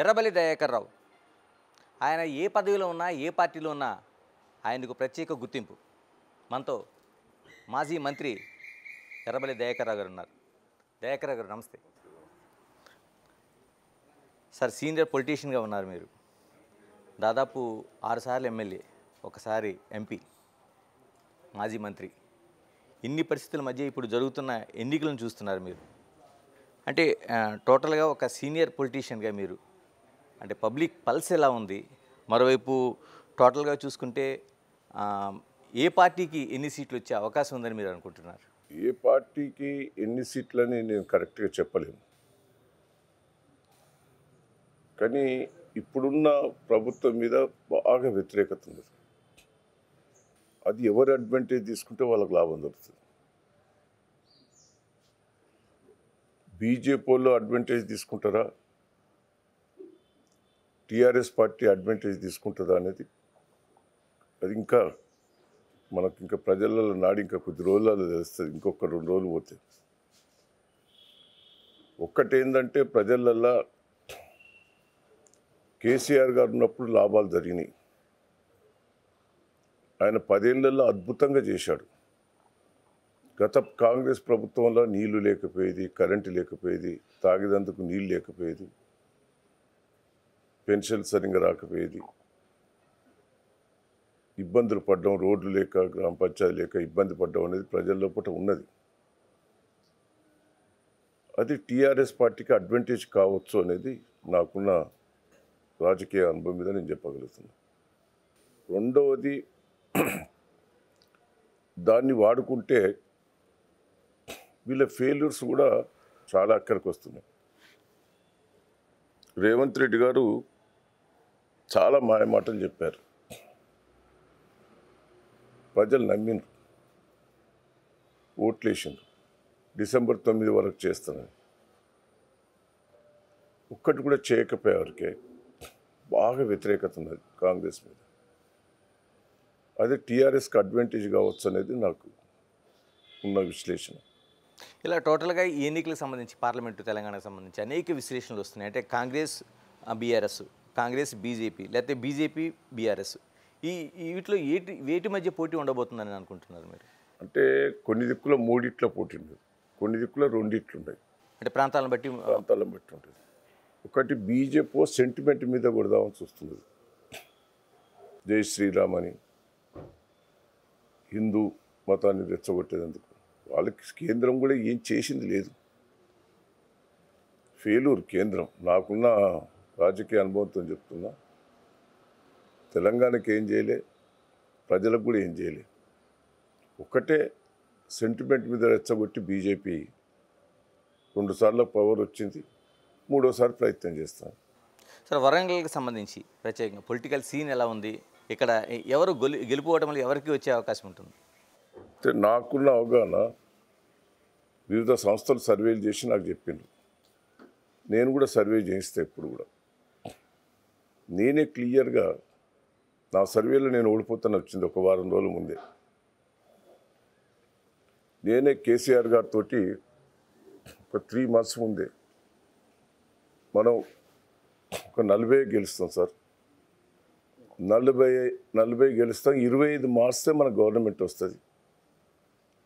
ఎర్రబెల్లి దయాకర్ రావు ఆయన ఏ పదవిలో ఉన్నా ఏ పార్టీలో ఉన్నా ఆయనకు ప్రత్యేక గుర్తింపు. మనతో మాజీ మంత్రి ఎర్రబెల్లి దయాకర్ రావు గారు ఉన్నారు. దయాకర్ రావు గారు నమస్తే సార్. సీనియర్ పొలిటీషియన్గా ఉన్నారు మీరు. దాదాపు 6 సార్లు ఎమ్మెల్యే, ఒకసారి ఎంపీ, మాజీ మంత్రి. ఇన్ని పరిస్థితుల మధ్య ఇప్పుడు జరుగుతున్న ఎన్నికలను చూస్తున్నారు మీరు. అంటే టోటల్గా ఒక సీనియర్ పొలిటీషియన్గా మీరు అంటే పబ్లిక్ పల్స్ ఎలా ఉంది? మరోవైపు టోటల్గా చూసుకుంటే ఏ పార్టీకి ఎన్ని సీట్లు వచ్చే అవకాశం ఉందని మీరు అనుకుంటున్నారు? ఏ పార్టీకి ఎన్ని సీట్లని నేను కరెక్ట్గా చెప్పలేను. కానీ ఇప్పుడున్న ప్రభుత్వం మీద బాగా వ్యతిరేకత ఉంది. అది ఎవరు అడ్వాంటేజ్ తీసుకుంటే వాళ్ళకి లాభం దొరుకుతుంది. బీజేపీ వాళ్ళు అడ్వాంటేజ్ తీసుకుంటారా, టీఆర్ఎస్ పార్టీ అడ్వాంటేజ్ తీసుకుంటుందా అనేది అది ఇంకా మనకు ఇంకా ప్రజలలో నాడి ఇంకా కొద్ది రోజులలో తెలుస్తుంది. ఇంకొక 2 రోజులు పోతే ఒక్కటేందంటే ప్రజలల్లో కేసీఆర్ గారు ఉన్నప్పుడు లాభాలు జరిగినాయి. ఆయన 10 ఏళ్లలో అద్భుతంగా చేశాడు. గత కాంగ్రెస్ ప్రభుత్వంలో నీళ్లు లేకపోయేది, కరెంటు లేకపోయేది, తాగేందుకు నీళ్ళు లేకపోయేది, పెన్షన్ సరిగ్గా రాకపోయేది, ఇబ్బందులు పడ్డం, రోడ్లు లేక, గ్రామ పంచాయతీ లేక ఇబ్బంది పడ్డం అనేది ప్రజల్లో పూట ఉన్నది. అది టీఆర్ఎస్ పార్టీకి అడ్వాంటేజ్ కావచ్చు అనేది నాకున్న రాజకీయ అనుభవం మీద నేను చెప్పగలుగుతున్నాను. రెండవది, దాన్ని వాడుకుంటే వీళ్ళ ఫెయిల్యూర్స్ కూడా చాలా అక్కడికి వస్తున్నాయి. రేవంత్ రెడ్డి గారు చాలా మాయమాటలు చెప్పారు, ప్రజలు నమ్మిండ్రు, ఓట్లేసిండ్రు. డిసెంబర్ 9 వరకు చేస్తానని ఒక్కటి కూడా చేయకపోయేవారికే బాగా వ్యతిరేకత ఉన్నది కాంగ్రెస్ మీద. అదే టీఆర్ఎస్కి అడ్వాంటేజ్ కావచ్చు అనేది నాకు ఉన్న విశ్లేషణ. ఇలా టోటల్గా ఈ ఎన్నికలకు సంబంధించి పార్లమెంటు తెలంగాణకు సంబంధించి అనేక విశ్లేషణలు వస్తున్నాయి. అంటే కాంగ్రెస్ బీఆర్ఎస్, కాంగ్రెస్ బీజేపీ, లేకపోతే బీజేపీ బీఆర్ఎస్, వీటిలో వేటి మధ్య పోటీ ఉండబోతుందని అనుకుంటున్నారు మీరు? అంటే కొన్ని దిక్కులో 3 పోటీ ఉండదు, కొన్ని దిక్కులో 2 ఉన్నాయి. అంటే ప్రాంతాలను బట్టి ఉంటుంది. ఒకటి బీజేపీ సెంటిమెంట్ మీద కొడదామని చూస్తుంది. జై శ్రీరామ్ అని హిందూ మతాన్ని రెచ్చగొట్టేందుకు వాళ్ళకి కేంద్రం కూడా ఏం చేసింది లేదు. ఫెయిల్యూర్ కేంద్రం. నాకున్న రాజకీయ అనుభవంతో చెప్తున్నా, తెలంగాణకి ఏం చేయలే, ప్రజలకు కూడా ఏం చేయలే. ఒక్కటే సెంటిమెంట్ మీద రెచ్చగొట్టి బీజేపీ 2 సార్లు పవర్ వచ్చింది, 3వసారి ప్రయత్నం చేస్తాను. సార్, వరంగల్కి సంబంధించి ప్రత్యేకంగా పొలిటికల్ సీన్ ఎలా ఉంది? ఇక్కడ ఎవరు గెలుపుకోవడం వల్ల ఎవరికి వచ్చే అవకాశం ఉంటుంది? అంటే నాకున్న అవగాహన, వివిధ సంస్థలు సర్వేలు చేసి నాకు చెప్పిండ్రు. నేను కూడా సర్వే చేయిస్తే ఇప్పుడు కూడా నేనే క్లియర్గా నా సర్వేలో నేను ఓడిపోతాను వచ్చింది ఒక వారం రోజుల ముందే. నేనే కేసీఆర్ గారితో ఒక 3 months ముందే మనం ఒక 40 గెలుస్తాం సార్, 40 గెలుస్తాం, 25 మార్చితే మన గవర్నమెంట్ వస్తుంది,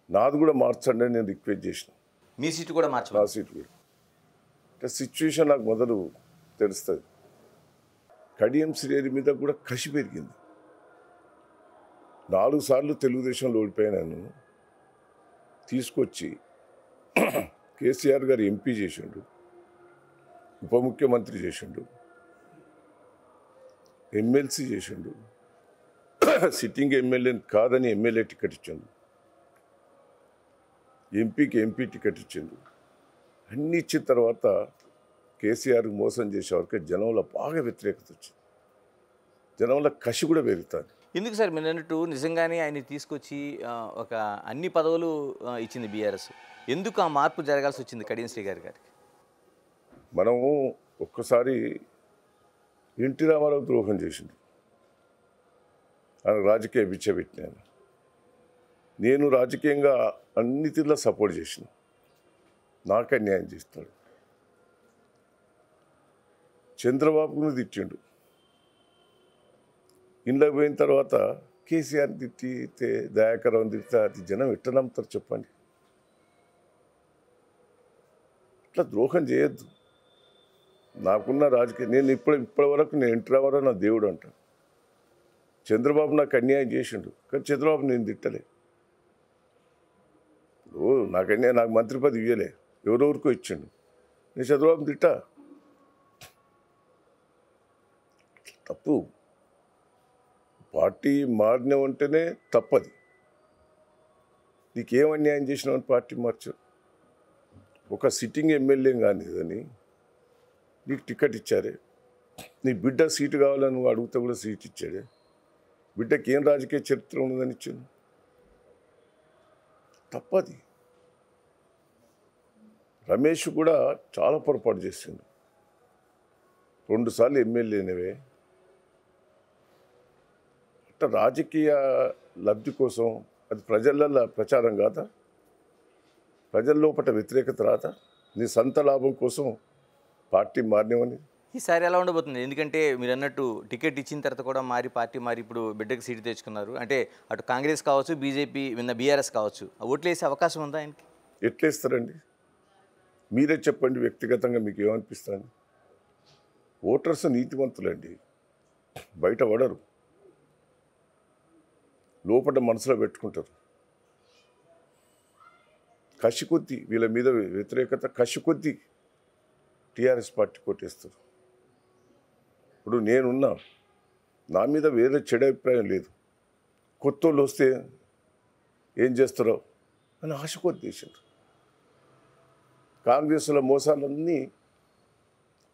నాది కూడా మార్చండి అని నేను రిక్వెస్ట్ చేసిన. మీ సీటు కూడా మార్చు? నా సీటు కూడా. అంటే సిచ్యువేషన్ నాకు మొదలు తెలుస్తుంది. కడియం శ్రేణి మీద కూడా కసి పెరిగింది. 4 సార్లు తెలుగుదేశంలో ఓడిపోయాను. నేను తీసుకొచ్చి కేసీఆర్ గారు ఎంపీ చేసిండు, ఉప ముఖ్యమంత్రి చేసిండు, ఎమ్మెల్సీ చేసిండు, సిట్టింగ్ ఎమ్మెల్యే కాదని ఎమ్మెల్యే టికెట్ ఇచ్చిండు, ఎంపీకి ఎంపీ టికెట్ ఇచ్చిండు. అన్నీ ఇచ్చిన తర్వాత కేసీఆర్కి మోసం చేసేవారికి జనంలో బాగా వ్యతిరేకత వచ్చింది, జనంలో కసి కూడా పెరుగుతుంది. ఎందుకు సార్ మీరు అన్నట్టు నిజంగానే ఆయన తీసుకొచ్చి ఒక అన్ని పదవులు ఇచ్చింది బీఆర్ఎస్, ఎందుకు ఆ మార్పు జరగాల్సి వచ్చింది కడియం శ్రీ గారికి? మనము ఒక్కసారి ఎన్టీ రామారావు ద్రోహం చేసింది, ఆయన రాజకీయ బిచ్చబెట్టినాను. నేను రాజకీయంగా అన్ని తీరులా సపోర్ట్ చేసిన, నాకు అన్యాయం చేస్తున్నాడు. చంద్రబాబును తిట్టిండు. ఇంట్లోకి పోయిన తర్వాత కేసీఆర్ తిట్టితే దయాకరం తిడితే అది జనం ఎట్లా నమ్ముతారు చెప్పండి. ఇట్లా ద్రోహం చేయొద్దు. నాకున్న రాజకీయ నేను ఇప్పటి వరకు నేను ఎన్టీ రామారావు నా దేవుడు అంటాను. చంద్రబాబు నాకు అన్యాయం చేసిండు, కానీ చంద్రబాబు నేను తిట్టలే. ఇప్పుడు నాకు మంత్రి పదవి ఇవ్వలే, ఎవరెవరికో ఇచ్చిండు, నేను చంద్రబాబు తిట్టా. తప్పు. పార్టీ మారినవంటేనే తప్పది. నీకేం అన్యాయం చేసినావని పార్టీ మార్చు. ఒక సిట్టింగ్ ఎమ్మెల్యే కానీ అని నీకు టికెట్ ఇచ్చారే, నీ బిడ్డ సీటు కావాలని నువ్వు అడిగితే కూడా సీట్ ఇచ్చాడే. బిడ్డకి ఏం రాజకీయ చరిత్ర ఉన్నదని ఇచ్చాను. తప్పది. రమేష్ కూడా చాలా పొరపాటు చేసిండు. 2 సార్లు ఎమ్మెల్యేనవే. అట్లా రాజకీయ లబ్ధి కోసం అది ప్రజలలో ప్రచారం కాదా? ప్రజల లోపల వ్యతిరేకత రాదా? నీ సొంత లాభం కోసం పార్టీ మారినవని. ఈసారి ఎలా ఉండబోతుంది? ఎందుకంటే మీరు అన్నట్టు టికెట్ ఇచ్చిన తర్వాత కూడా పార్టీ మారి ఇప్పుడు బిడ్డకి సీటు తెచ్చుకున్నారు. అంటే అటు కాంగ్రెస్ కావచ్చు, బీజేపీ బీఆర్ఎస్ కావచ్చు, ఓట్లు వేసే అవకాశం ఉందా ఆయనకి? ఎట్లేస్తారండి? మీరే చెప్పండి. వ్యక్తిగతంగా మీకు ఏమనిపిస్తుంది? ఓటర్స్ నీతివంతులండి, బయట పడరు, లోపల మనసులో పెట్టుకుంటారు. కసి కొద్దీ వీళ్ళ మీద వ్యతిరేకత, కసి కొద్దీ టీఆర్ఎస్ పార్టీ కొట్టేస్తారు. ఇప్పుడు నేనున్నా, నా మీద వేరే చెడు అభిప్రాయం లేదు. కొత్త వాళ్ళు వస్తే ఏం చేస్తారో అని ఆశ కొద్దేశారు. కాంగ్రెస్లో మోసాలన్నీ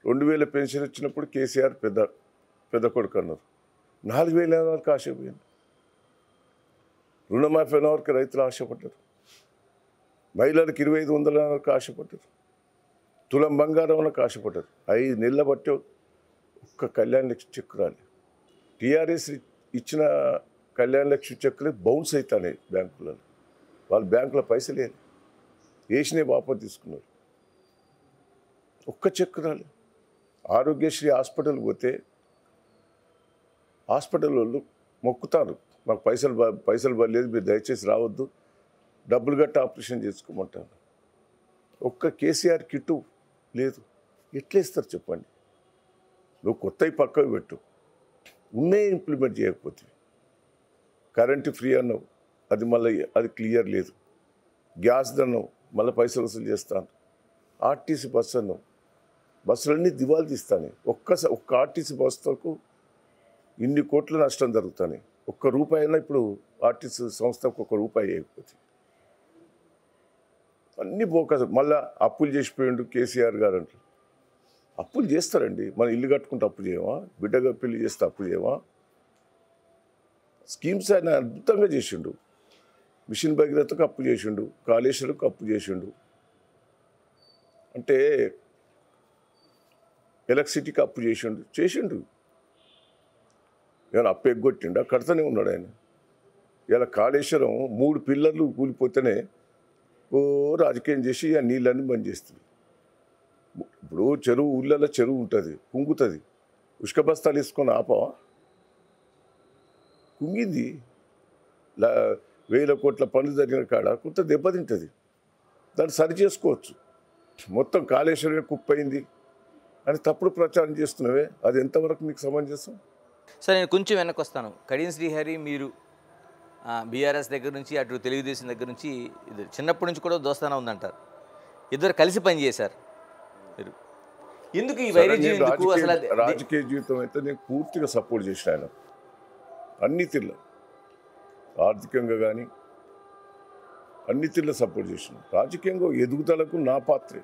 2000 పెన్షన్ ఇచ్చినప్పుడు కేసీఆర్ పెద్ద కొడుకు అన్నారు. 4000 వరకు ఆశపోయాను. రుణమాఫీ అయిన వరకు రైతులు ఆశపడ్డారు. మహిళలకు 2500 వరకు ఆశపడ్డారు. తులం బంగారం వరకు ఆశపడ్డారు. 5 నెలల బట్టి ఒక్క కళ్యాణ లక్ష్మి చెక్ రాలి. టీఆర్ఎస్ ఇచ్చిన కళ్యాణ లక్ష్మి చెక్కులే బౌన్స్ అవుతాయి బ్యాంకులలో. వాళ్ళు బ్యాంకులో పైసలు లేదు, వేసినే వాపసు తీసుకున్నారు. ఒక్క చెక్ రాలి. ఆరోగ్యశ్రీ హాస్పిటల్ పోతే హాస్పిటల్ వాళ్ళు మొక్కుతారు, మాకు పైసలు పడలేదు, మీరు దయచేసి రావద్దు, డబ్బులు కట్టి ఆపరేషన్ చేసుకోమంటాను. ఒక్క కేసీఆర్ కిట్టు లేదు. ఎట్లేస్తారు చెప్పండి? నువ్వు కొత్తవి పక్కకు పెట్టు, ఉన్నే ఇంప్లిమెంట్ చేయకపోతే. కరెంటు ఫ్రీ అన్నావు, అది క్లియర్ లేదు. గ్యాస్ అన్నావు, మళ్ళీ పైసలు వసూలు చేస్తాను. ఆర్టీసీ బస్సు అన్నావు, బస్సులన్నీ దివాలు తీస్తాను. ఒక్క ఆర్టీసీ బస్సుకు ఇన్ని కోట్ల నష్టం జరుగుతాయి. ₹1 అయినా ఇప్పుడు ఆర్టీసీ సంస్థకు ₹1 వేయకపోతే అన్నీ బోకస్. మళ్ళీ అప్పులు చేసిపోయిండు కేసీఆర్ గారు అంటారు. అప్పులు చేస్తారండి. మనం ఇల్లు కట్టుకుంటే అప్పు చేయమా? బిడ్డగా పెళ్లి చేస్తే అప్పు చేయమా? స్కీమ్స్ ఆయన అద్భుతంగా చేసిండు. మిషన్ భగీరథకు అప్పు చేసిండు, కాళేశ్వరకు అప్పు చేసిండు. అంటే ఎలక్ట్రిసిటీకి అప్పు చేసిండు. ఏమైనా అప్పు ఎగ్గొట్టిండా? కడతనే ఉన్నాడు ఆయన. ఇలా కాళేశ్వరం 3 పిల్లర్లు కూలిపోతేనే రాజకీయం చేసి ఆ నీళ్ళన్నీ బంద్ చేస్తుంది. ఇప్పుడు ఊళ్ళలో చెరువు ఉంటుంది, కుంగుతుంది. ఉష్క బస్తాలు వేసుకొని ఆపవా? కుంగింది. 1000 కోట్ల పనులు జరిగిన కాడ కొంత దెబ్బతింటుంది. దాన్ని సరి చేసుకోవచ్చు. మొత్తం కాళేశ్వరమే కుప్పయింది అని తప్పుడు ప్రచారం చేస్తున్నావే, అది ఎంతవరకు నీకు సమంజసం? సరే, నేను కొంచెం వెనక్కి వస్తాను. కడియం శ్రీహరి మీరు బీఆర్ఎస్ దగ్గర నుంచి అటు తెలుగుదేశం దగ్గర నుంచి చిన్నప్పటి నుంచి కూడా దోస్తానా ఉందంటారు. ఇద్దరు కలిసి పనిచేశారు. మీరు ఎందుకు ఈ వైరుధ్యం? రాజకీయ జీవితం అయితే నేను పూర్తిగా సపోర్ట్ చేసిన ఆయన అన్ని తీర్ల, ఆర్థికంగా కానీ అన్ని తీర్ల సపోర్ట్ చేసిన. రాజకీయంగా ఎదుగుదలకు నా పాత్రే.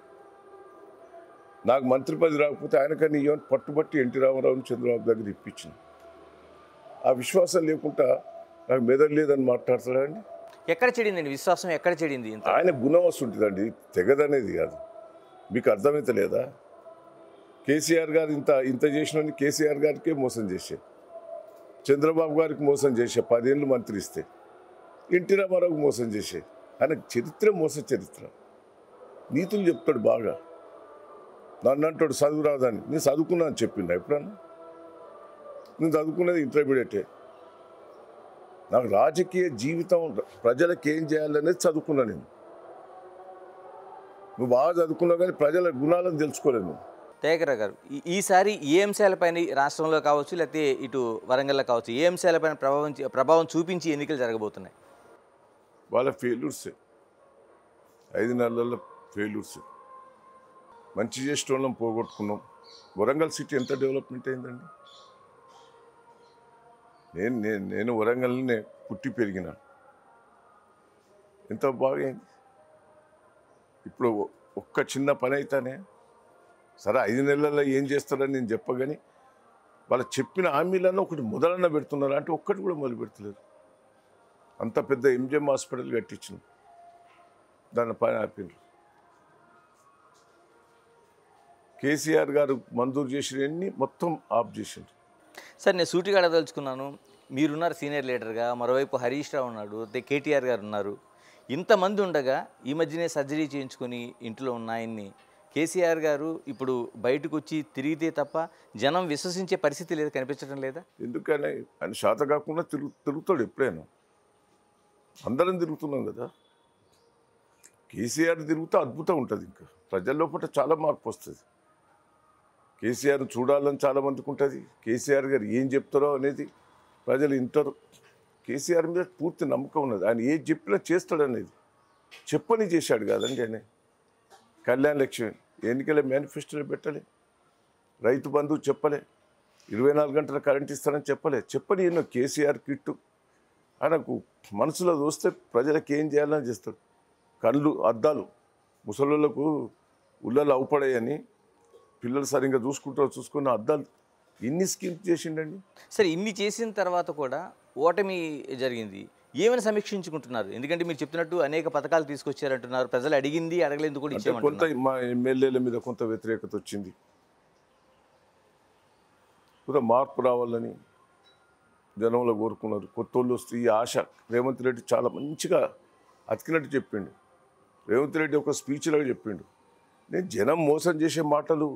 నాకు మంత్రి పదవి రాకపోతే ఆయనకని ఇవ్వని పట్టుబట్టి ఎన్టీ రామారావుని చంద్రబాబు దగ్గర ఇప్పించిన. ఆ విశ్వాసం లేకుండా నాకు మెదడు లేదని మాట్లాడతాడండి. ఎక్కడ చెడిందండి విశ్వాసం? ఎక్కడ చెడింది? ఆయన గుణం వస్తుంటుందండి, తెగదనేది కాదు. మీకు అర్థమైతే లేదా? కేసీఆర్ గారు ఇంత చేసిన కేసీఆర్ గారికే మోసం చేసే, చంద్రబాబు గారికి మోసం చేసే, 10 ఏళ్ళు మంత్రి ఇస్తే ఎన్టీ రామారావుకి మోసం చేసే. ఆయన చరిత్ర మోస చరిత్ర. నీతులు చెప్తాడు బాగా. నన్ను అంటాడు చదువు రాదని. నేను చదువుకున్నా అని చెప్పిండా ఎప్పుడన్నా? నేను చదువుకున్నది ఇంటర్మీడియటే. నాకు రాజకీయ జీవితం ప్రజలకు ఏం చేయాలనేది చదువుకున్నా నేను. నువ్వు బాగా చదువుకున్నావు కానీ ప్రజల గుణాలను తెలుసుకోలేదు నువ్వు. దయాకర్ గారు ఈసారి ఏ అంశాలపైన రాష్ట్రంలో కావచ్చు లేకపోతే ఇటు వరంగల్లో కావచ్చు ఏ అంశాలపైన ప్రభావం చూపించి ఎన్నికలు జరగబోతున్నాయి? వాళ్ళ ఫెయిల్యూర్సే, 5 నెలల ఫెయిల్యూర్సే. మంచి చేసే వాళ్ళం పోగొట్టుకున్నాం. వరంగల్ సిటీ ఎంత డెవలప్మెంట్ అయిందండి? నేను వరంగల్నే పుట్టి పెరిగినాను. ఎంత బాగా అయింది. ఇప్పుడు ఒక్క చిన్న పని అయితేనే సరే 5 నెలల్లో ఏం చేస్తారని నేను చెప్పగాని వాళ్ళు చెప్పిన హామీలను ఒకటి మొదలన్న పెడుతున్నారు అంటే ఒక్కటి కూడా మొదలు పెడతలేరు. అంత పెద్ద ఎంజిఎం హాస్పిటల్ కట్టించిన దాని పని ఆపిండ్రు. కేసీఆర్ గారు మంజూరు చేసినవన్నీ మొత్తం ఆఫ్ చేసిండ్రు. సార్ నేను సూటిగా అడగదలుచుకున్నాను. మీరున్నారు సీనియర్ లీడర్గా, మరోవైపు హరీష్ రావు ఉన్నాడు, కేటీఆర్ గారు ఉన్నారు. ఇంతమంది ఉండగా ఈ మధ్యనే సర్జరీ చేయించుకొని ఇంట్లో ఉన్న ఆయన్ని కేసీఆర్ గారు ఇప్పుడు బయటకు వచ్చి తిరిగితే తప్ప జనం విశ్వసించే పరిస్థితి లేదు, కనిపించడం లేదా? ఎందుకని ఆయన శాత కాకుండా తిరుగుతాడు ఎప్పుడైనా. అందరం తిరుగుతున్నాం కదా. కేసీఆర్ తిరుగుతూ అద్భుతం ఉంటుంది. ఇంకా ప్రజల లోపల చాలా మార్పు వస్తుంది. కేసీఆర్ చూడాలని చాలామందికి ఉంటుంది. కేసీఆర్ గారు ఏం చెప్తారో అనేది ప్రజలు వింటారు. కేసీఆర్ మీద పూర్తి నమ్మకం ఉన్నది. ఆయన ఏం చెప్పినా చేస్తాడు అనేది. చెప్పని చేశాడు కాదండి ఆయన. కళ్యాణ లక్ష్మి ఎన్నికల మేనిఫెస్టోలో పెట్టలే, రైతు బంధువు చెప్పలే, 24 గంటల కరెంట్ ఇస్తానని చెప్పలే. చెప్పని ఎన్నో కేసీఆర్ కిట్టు ఆయనకు మనసులో చూస్తే ప్రజలకు ఏం చేయాలని చేస్తాడు. కళ్ళు అద్దాలు ముసలోళ్ళకు ఉళ్ళలు అవుపడాయని పిల్లలు సరిగ్గా చూసుకున్న అద్దాలు ఇన్ని స్కీమ్స్ చేసిండండి. సరే ఇన్ని చేసిన తర్వాత కూడా ఓటమి జరిగింది. ఏమైనా సమీక్షించుకుంటున్నారు? ఎందుకంటే మీరు చెప్తున్నట్టు అనేక పథకాలు తీసుకొచ్చారంటున్నారు. ప్రజలు అడిగింది అడగలేదు కూడా ఇచ్చారు. కొంత మా ఎమ్మెల్యేల మీద కొంత వ్యతిరేకత వచ్చింది. కూడా మార్పు రావాలని జనంలో కోరుకున్నారు. కొత్త వాళ్ళు వస్తే ఈ ఆశ. రేవంత్ రెడ్డి చాలా మంచిగా అతికినట్టు చెప్పిండు. రేవంత్ రెడ్డి ఒక స్పీచ్లో చెప్పిండు, నేను జనం మోసం చేసే మాటలు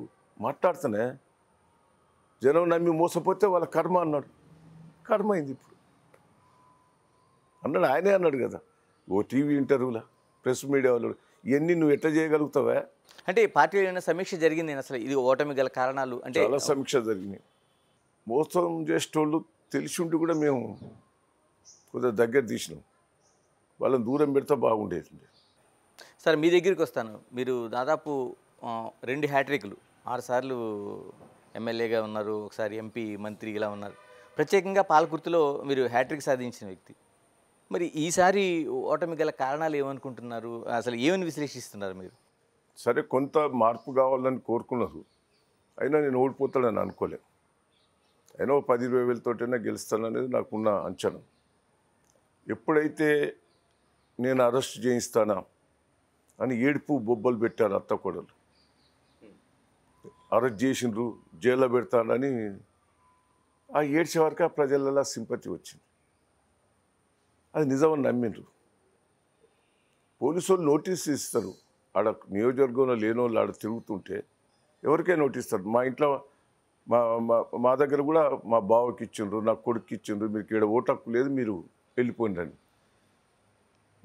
మాట్లాడుతానే, జనం నమ్మి మోసపోతే వాళ్ళ కర్మ అన్నాడు. కర్మ అయింది ఇప్పుడు అన్నాడు. ఆయనే అన్నాడు కదా ఓ టీవీ ఇంటర్వ్యూలో, ప్రెస్ మీడియా వాళ్ళు. ఇవన్నీ నువ్వు ఎట్లా చేయగలుగుతావా? అంటే పార్టీలో ఏమైనా సమీక్ష జరిగింది అసలు ఇది ఓటమి గల కారణాలు? అంటే చాలా సమీక్ష జరిగినాయి. మోసం చేసేటోళ్ళు తెలిసి ఉండి కూడా మేము కొద్దిగా దగ్గర తీసినాం. వాళ్ళని దూరం పెడితే బాగుండేది. సరే మీ దగ్గరికి వస్తాను. మీరు దాదాపు 2 హ్యాట్రిక్లు, 6 సార్లు ఎమ్మెల్యేగా ఉన్నారు, ఒకసారి ఎంపీ మంత్రి ఇలా ఉన్నారు. ప్రత్యేకంగా పాలకుర్తిలో మీరు హ్యాట్రిక్ సాధించిన వ్యక్తి. మరి ఈసారి ఓటమి గల కారణాలు ఏమనుకుంటున్నారు? అసలు ఏమని విశ్లేషిస్తున్నారు మీరు? సరే కొంత మార్పు కావాలని కోరుకున్నారు. అయినా నేను ఓడిపోతానని అనుకోలే. అయినా 10-20 వేలతోటైనా గెలుస్తాననేది నాకున్న అంచనా. ఎప్పుడైతే నేను అరెస్ట్ చేయిస్తానా అని ఏడుపు బొబ్బలు పెట్టారు అత్త కోడలు. అరెస్ట్ చేసిండ్రు, జైల్లో పెడతానని ఆ ఏడ్చే వరకు ఆ ప్రజలలో సింపతి వచ్చింది. అది నిజమని నమ్మిండ్రు. పోలీసు వాళ్ళు నోటీస్ ఇస్తారు. ఆడ నియోజకవర్గంలో లేని వాళ్ళు ఆడ తిరుగుతుంటే ఎవరికైనా నోటీస్ ఇస్తారు. మా ఇంట్లో మా దగ్గర కూడా మా బావకి ఇచ్చిండ్రు, నా కొడుకు ఇచ్చిండ్రు, మీకు ఇక్కడ ఓటు హక్కు లేదు, మీరు వెళ్ళిపోయిందని.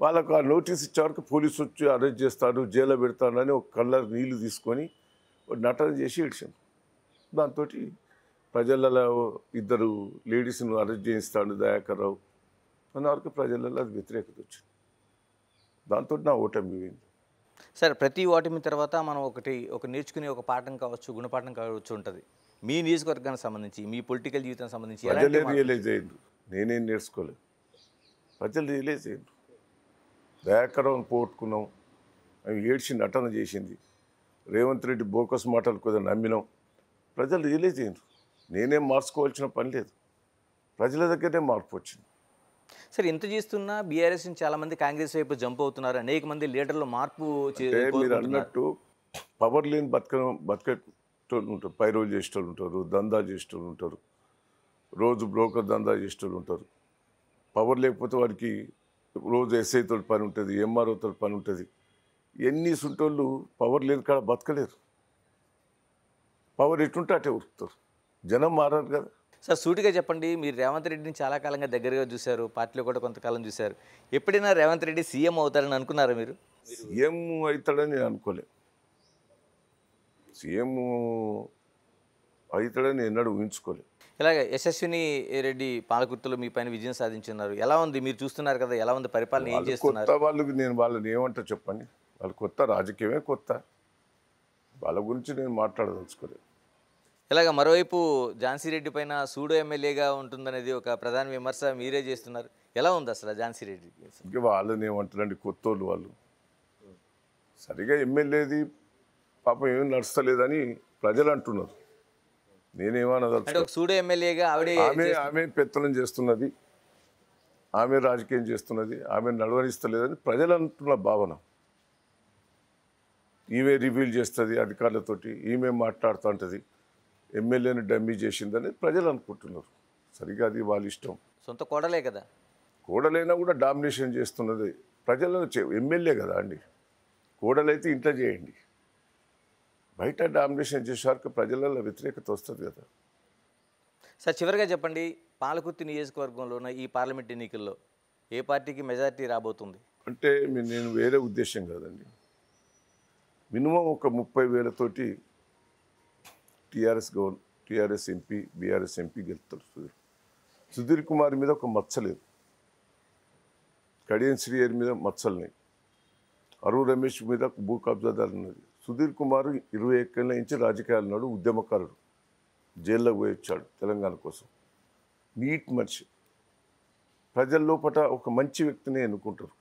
వాళ్ళకు ఆ నోటీస్ ఇచ్చే వరకు పోలీసు వచ్చి అరెస్ట్ చేస్తాడు, జైల్లో పెడతాడని ఒక కళ్ళ నీళ్లు తీసుకొని నటన చేసి ఏడ్చాను. దాంతో ప్రజలలో 2 లేడీస్ను అరెస్ట్ చేయిస్తాడు దయాకర్ రావు అన్న వరకు ప్రజలలో అది వ్యతిరేకత వచ్చింది. దాంతో నా ఓటమి పోయింది. సరే ప్రతి ఓటమి తర్వాత మనం ఒక నేర్చుకునే ఒక పాఠం కావచ్చు, గుణపాఠం కావచ్చు ఉంటుంది. మీ నియోజకవర్గానికి సంబంధించి, మీ పొలిటికల్ జీవితానికి సంబంధించి ప్రజలే రియలైజ్ అయ్యిండ్రు. నేనేం నేర్చుకోలేదు, ప్రజలు రియలైజ్ అయ్యిండ్రు. దయాకర్ రావును పోగొట్టుకున్నాం, అవి ఏడ్చి నటన చేసింది. రేవంత్ రెడ్డి బోకస్ మాటలు కొద్దిగా నమ్మినాం. ప్రజలు రియలైజ్ అయ్యిండ్రు. నేనేం మార్చుకోవాల్సిన పని లేదు, ప్రజల దగ్గరే మార్పు వచ్చింది. సరే ఇంత చేస్తున్నా బీఆర్ఎస్ నుంచి చాలామంది కాంగ్రెస్ వైపు జంప్ అవుతున్నారు. అనేక మంది లీడర్లు మార్పు మీరు అన్నట్టు పవర్ లేని బతికేటోళ్ళు ఉంటారు, పైరోలు చేసేటోళ్ళు ఉంటారు, దందా చేసేటోళ్ళు ఉంటారు, రోజు బ్రోకర్ దందా చేసేటోళ్ళు ఉంటారు. పవర్ లేకపోతే వారికి రోజు ఎస్ఐతో పని ఉంటుంది, ఎంఆర్ఓతో పని ఉంటుంది. ఎన్ని సుంటోళ్ళు పవర్ లేని కాడ బతకలేరు. పవర్ ఎటుంటే అటే ఉరుకుతారు. జనం మారారు కదా. సార్ సూటిగా చెప్పండి, మీరు రేవంత్ రెడ్డిని చాలా కాలంగా దగ్గరగా చూశారు, పార్టీలో కూడా కొంతకాలం చూశారు. ఎప్పుడైనా రేవంత్ రెడ్డి సీఎం అవుతారని అనుకున్నారా మీరు? సీఎం అవుతాడని నేను అనుకోలే. సీఎం అవుతాడని ఎన్నడూ ఊహించుకోలే. ఇలాగ యశస్విని రెడ్డి పాలకుర్తిలో మీ పైన విజయం సాధించున్నారు. ఎలా ఉంది, మీరు చూస్తున్నారు కదా, ఎలా ఉంది పరిపాలన, ఏం వాళ్ళు చేస్తున్నారు? కొత్త వాళ్ళకి నేను వాళ్ళని ఏమంటా చెప్పండి. వాళ్ళు కొత్త, రాజకీయమే కొత్త. వాళ్ళ గురించి నేను మాట్లాడదలుచుకోలేదు. ఇలాగ మరోవైపు ఝాన్సీ రెడ్డి పైన సూడో ఎమ్మెల్యేగా ఉంటుందనేది ఒక ప్రధాన విమర్శ మీరే చేస్తున్నారు. ఎలా ఉంది అసలు ఝాన్సీ రెడ్డి? ఇంకా వాళ్ళని ఏమంటారండి, కొత్తోళ్ళు వాళ్ళు. సరిగా ఎమ్మెల్యేది పాపం ఏం నడుస్తలేదని ప్రజలు అంటున్నారు. అంటే నేనేమనదలుచుకో, ఒక సూడో ఎమ్మెల్యేగా ఆవిడే ఆమె పెత్తనం చేస్తున్నది, ఆమె రాజకీయం చేస్తున్నది, ఆమె నడవనిస్తలేదని ప్రజలు అంటున్న భావన. ఈమె రివీల్ చేస్తుంది అధికారులతోటి, ఈమె మాట్లాడుతుంటుంది, ఎమ్మెల్యేని డమ్మీ చేసిందని ప్రజలు అనుకుంటున్నారు. సరిగా అది వాళ్ళ ఇష్టం. సొంత కోడలే కదా. కోడలైనా కూడా డామినేషన్ చేస్తున్నది ప్రజలను. ఎమ్మెల్యే కదా అండి, కోడలైతే ఇంట్లో చేయండి, బయట డామినేషన్ చేసేవారికి ప్రజలలో వ్యతిరేకత వస్తుంది కదా. సార్ చివరిగా చెప్పండి, పాలకుర్తి నియోజకవర్గంలో ఉన్న ఈ పార్లమెంట్ ఎన్నికల్లో ఏ పార్టీకి మెజారిటీ రాబోతుంది? అంటే నేను వేరే ఉద్దేశం కాదండి. మినిమం ఒక 30,000తోటి టీఆర్ఎస్ ఎంపీ, బీఆర్ఎస్ ఎంపీ గెలుస్తారు. సుధీర్ కుమార్ మీద ఒక మచ్చలేదు, కడియం శ్రీహరి మీద మచ్చలున్నాయి, అరుణ్ రమేష్ మీద భూ కబ్జాదారు ఉన్నది. సుధీర్ కుమార్ 21 ఏళ్ళ నుంచి రాజకీయాలు ఉన్నాడు, ఉద్యమకారుడు, జైల్లోకి పోయి వచ్చాడు తెలంగాణ కోసం. నీట్ మనిషి, ప్రజల లోపల ఒక మంచి వ్యక్తిని ఎన్నుకుంటారు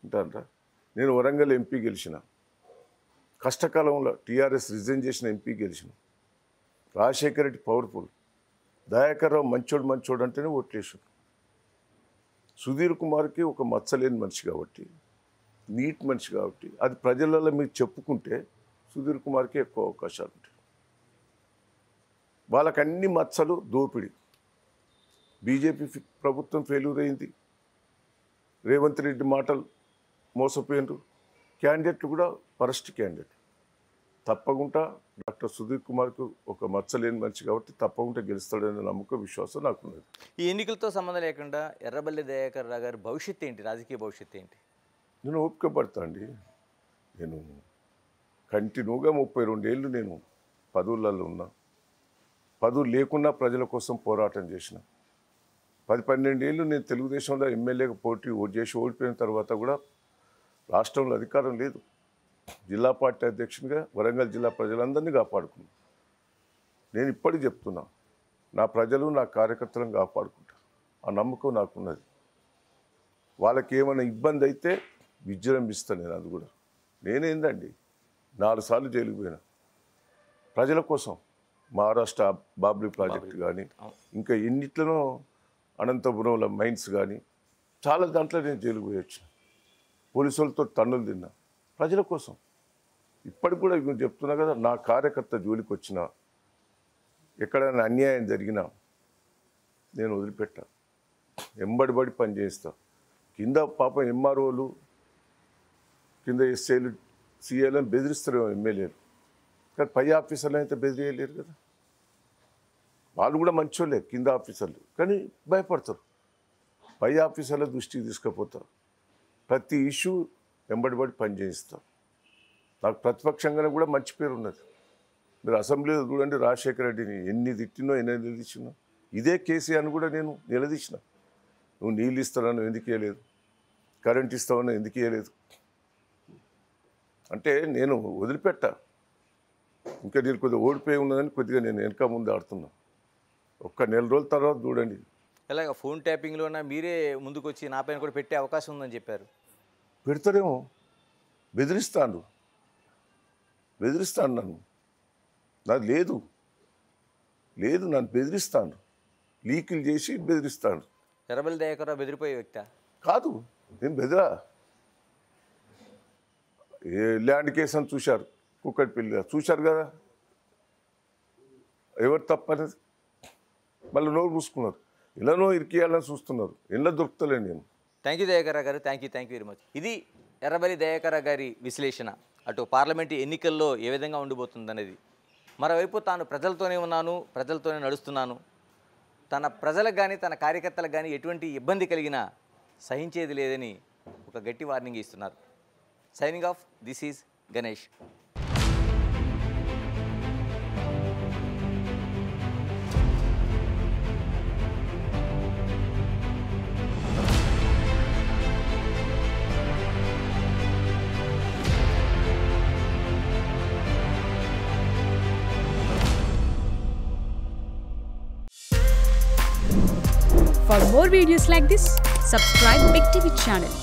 అంటారా. నేను వరంగల్ ఎంపీ గెలిచిన, కష్టకాలంలో టీఆర్ఎస్ రిజైన్ చేసిన ఎంపీ గెలిచిన. రాజశేఖర రెడ్డి పవర్ఫుల్, దయాకర్ రావు మంచోడు అంటేనే ఓట్లేసాడు. సుధీర్ కుమార్కి ఒక మచ్చలేని మనిషి కాబట్టి, నీట్ మనిషి కాబట్టి, అది ప్రజలలో మీరు చెప్పుకుంటే సుధీర్ కుమార్కి ఎక్కువ అవకాశాలు ఉంటాయి. వాళ్ళకి అన్ని మచ్చలు దోపిడి. బీజేపీ ప్రభుత్వం ఫెయిల్యూర్ అయింది, రేవంత్ రెడ్డి మాటలు మోసపోయినారు. క్యాండిడేట్లు కూడా వరస్ట్ క్యాండిడేట్. తప్పకుండా డాక్టర్ సుధీర్ కుమార్కు ఒక మచ్చలేని మనిషి కాబట్టి తప్పకుండా గెలుస్తాడనే నమ్మకం, విశ్వాసం నాకున్నది. ఈ ఎన్నికలతో సంబంధం లేకుండా ఎర్రబెల్లి దయాకర్ రావు గారి భవిష్యత్తు ఏంటి, రాజకీయ భవిష్యత్తు ఏంటి? నేను ఓపిక పడతా అండి. నేను కంటిన్యూగా 32 ఏళ్ళు నేను పదవులలో ఉన్నా. పదవులు లేకున్నా ప్రజల కోసం పోరాటం చేసిన. 10-12 ఏళ్ళు నేను తెలుగుదేశంలో ఎమ్మెల్యేగా చేసి ఓడిపోయిన తర్వాత కూడా రాష్ట్రంలో అధికారం లేదు. జిల్లా పార్టీ అధ్యక్షునిగా వరంగల్ జిల్లా ప్రజలందరినీ కాపాడుకున్నాను. నేను ఇప్పటికీ చెప్తున్నా, నా ప్రజలు నా కార్యకర్తలను కాపాడుకుంటారు, ఆ నమ్మకం నాకున్నది. వాళ్ళకి ఏమైనా ఇబ్బంది అయితే విజృంభిస్తాను నేను. అది కూడా నేనేందండి 4 సార్లు జైలుకు పోయినా ప్రజల కోసం. మహారాష్ట్ర బాబ్లీ ప్రాజెక్టు కానీ, ఇంకా ఎన్నిట్లనో అనంతపురంలో మైన్స్ కానీ, చాలా దాంట్లో నేను జైలుకు పోయొచ్చు. పోలీసులతో తన్నులు తిన్నా ప్రజల కోసం. ఇప్పటికి కూడా ఇప్పుడు చెప్తున్నా కదా, నా కార్యకర్త జోలికి వచ్చినా, ఎక్కడైనా అన్యాయం జరిగినా నేను వదిలిపెట్టా, ఎంబడిబడి పని చేస్తా. కింద పాపం ఎంఆర్ఓలు, కింద ఎస్ఐలు, సిఐలను బెదిరిస్తారు ఎమ్మెల్యేలు, కానీ పై ఆఫీసర్లు అయితే బెదిరియలేరు కదా. వాళ్ళు కూడా మంచోళ్ళే కింద ఆఫీసర్లు, కానీ భయపడతారు. పై ఆఫీసర్ల దృష్టికి తీసుకుపోతారు. ప్రతి ఇష్యూ వెంబడిబడి పని చేయిస్తాం. నాకు ప్రతిపక్షంగానే కూడా మంచి పేరు ఉన్నది. మీరు అసెంబ్లీలో చూడండి, రాజశేఖర రెడ్డిని ఎన్ని తిట్టినో, ఎన్ని నిలదీసినో. ఇదే కేసీఆర్ని కూడా నేను నిలదీసిన. నువ్వు నీళ్ళు ఇస్తానని ఎందుకు ఇవ్వలేదు, కరెంట్ ఇస్తావని ఎందుకు ఇవ్వలేదు అంటే నేను వదిలిపెట్టా. ఇంకా నేను కొద్దిగా ఓడిపోయి ఉన్నదని కొద్దిగా నేను వెనక ముందు ఆడుతున్నా. ఒక్క నెల రోజుల తర్వాత చూడండి. ఎలాగ ఫోన్ ట్యాపింగ్లోనా మీరే ముందుకు వచ్చి నా పైన కూడా పెట్టే అవకాశం ఉందని చెప్పారు. పెడతారేమో, బెదిరిస్తాను నన్ను. నాది లేదు, నన్ను బెదిరిస్తాను, లీకులు చేసి బెదిరిస్తాను. ఎర్రబెల్లి దయాకర్ రావు బెదిరిపోయే వ్యక్తి కాదు, నేను బెదిరా. ఏ ల్యాండ్ కేసు అని చూశారు, కుక్కటిపల్లి చూశారు కదా, ఎవరు తప్పనేది. మళ్ళీ నోరు పూసుకున్నారు, ఇలానో ఇరికియాలని చూస్తున్నారు, ఇలా దొరుకుతలే నేను. థ్యాంక్ యూ దయాకర్ రావు గారు, థ్యాంక్ యూ వెరీ మచ్. ఇది ఎర్రబెల్లి దయాకర్ రావు గారి విశ్లేషణ. అటు పార్లమెంటు ఎన్నికల్లో ఏ విధంగా ఉండిపోతుంది అనేది. మరోవైపు తాను ప్రజలతోనే ఉన్నాను, ప్రజలతోనే నడుస్తున్నాను, తన ప్రజలకు కానీ తన కార్యకర్తలకు కానీ ఎటువంటి ఇబ్బంది కలిగినా సహించేది లేదని ఒక గట్టి వార్నింగ్ ఇస్తున్నారు. Signing off, this is Ganesh. For more videos like this, subscribe Big TV channel.